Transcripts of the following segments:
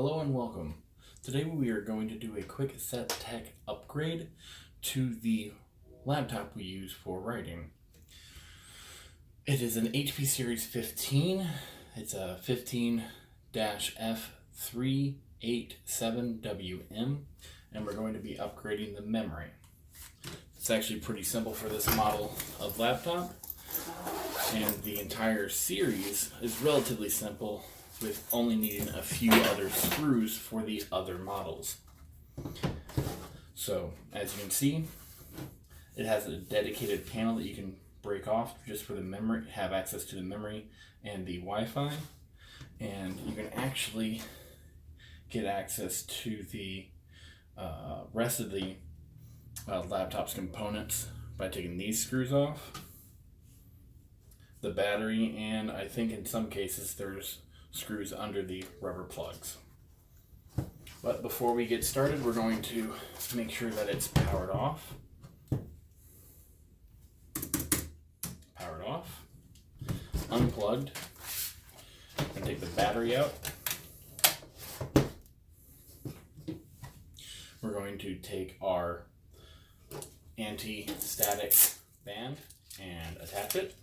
Hello and welcome. Today we are going to do a quick set tech upgrade to the laptop we use for writing. It is an HP Series 15. It's a 15-f387wm, and we're going to be upgrading the memory. It's actually pretty simple for this model of laptop, and the entire series is relatively simple, with only needing a few other screws for the other models. So, as you can see, it has a dedicated panel that you can break off just for the memory, have access to the memory and the Wi-Fi, and you can actually get access to the rest of the laptop's components by taking these screws off, the battery, and I think in some cases there's screws under the rubber plugs. But before we get started, we're going to make sure that it's powered off. Powered off. Unplugged. And take the battery out. We're going to take our anti-static band and attach it.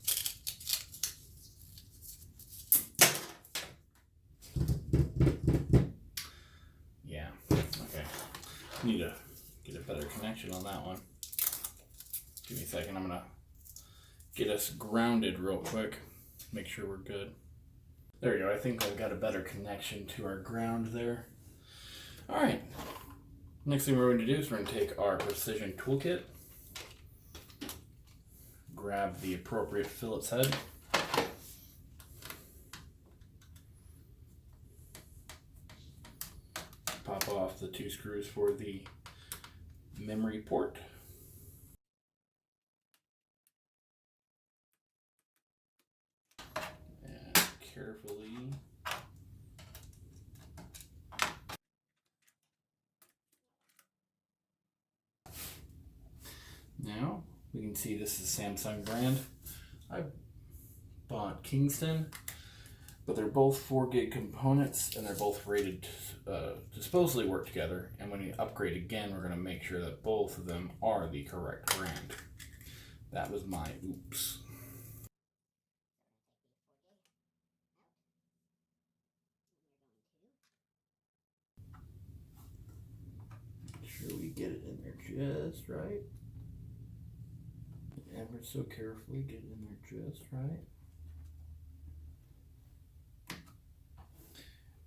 Need to get a better connection on that one. Give me a second. I'm gonna get us grounded real quick. Make sure we're good. There we go. I think I've got a better connection to our ground there. All right. Next thing we're going to do is we're going to take our precision toolkit, grab the appropriate Phillips head, pop off the two screws for the memory port. And carefully now we can see this is Samsung brand. I bought Kingston, but they're both 4 gig components, and they're both rated to supposedly work together. And when you upgrade again, we're going to make sure that both of them are the correct brand. That was my oops. Make sure we get it in there just right. Ever so carefully get it in there just right.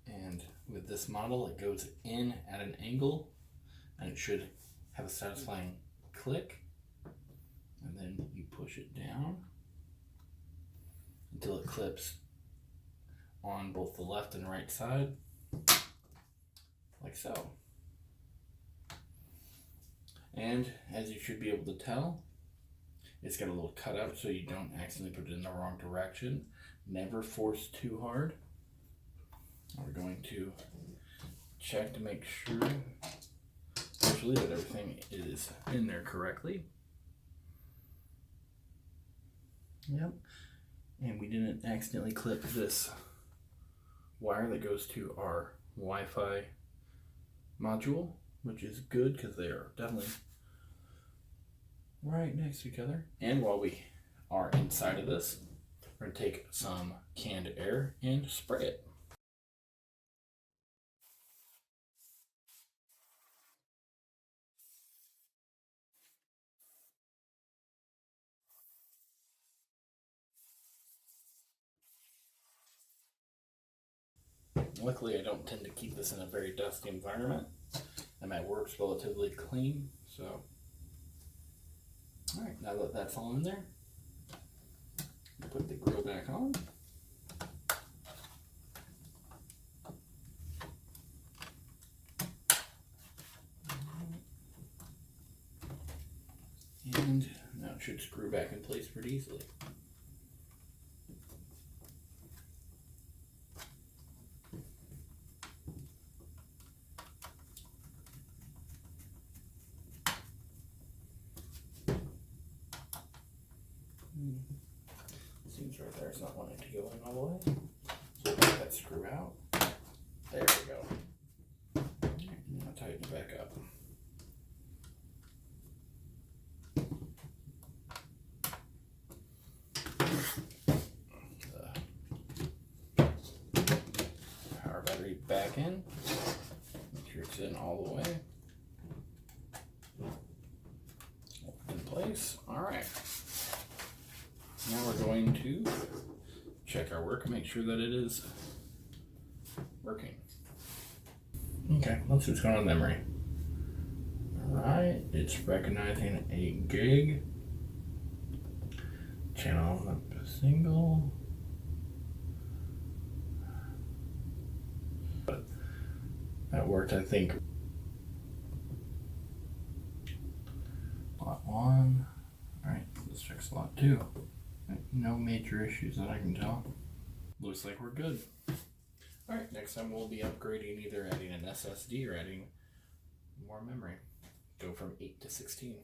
And with this model, it goes in at an angle, and it should have a satisfying click. And then you push it down until it clips on both the left and right side, like so. And as you should be able to tell, it's got a little cutout so you don't accidentally put it in the wrong direction. Never force too hard. We're going to check to make sure, actually, that everything is in there correctly. Yep. And we didn't accidentally clip this wire that goes to our Wi-Fi module, which is good because they are definitely right next to each other. And while we are inside of this, we're going to take some canned air and spray it. Luckily, I don't tend to keep this in a very dusty environment, and my work's relatively clean, so. Alright, now that that's all in there, put the grill back on. And now it should screw back in place pretty easily. Seems right there, it's not wanting to go in all the way. So we'll take that screw out. There we go. back in. Make sure it's in all the way. In place. All right. Now we're going to check our work, make sure that it is working. Okay, let's see what's going on with memory. Alright, it's recognizing a gig. Channel up a single. But that worked, I think. Slot 1. Alright, let's check slot 2. No major issues that I can tell. Looks like we're good. Alright, next time we'll be upgrading, either adding an SSD or adding more memory. Go from 8 to 16.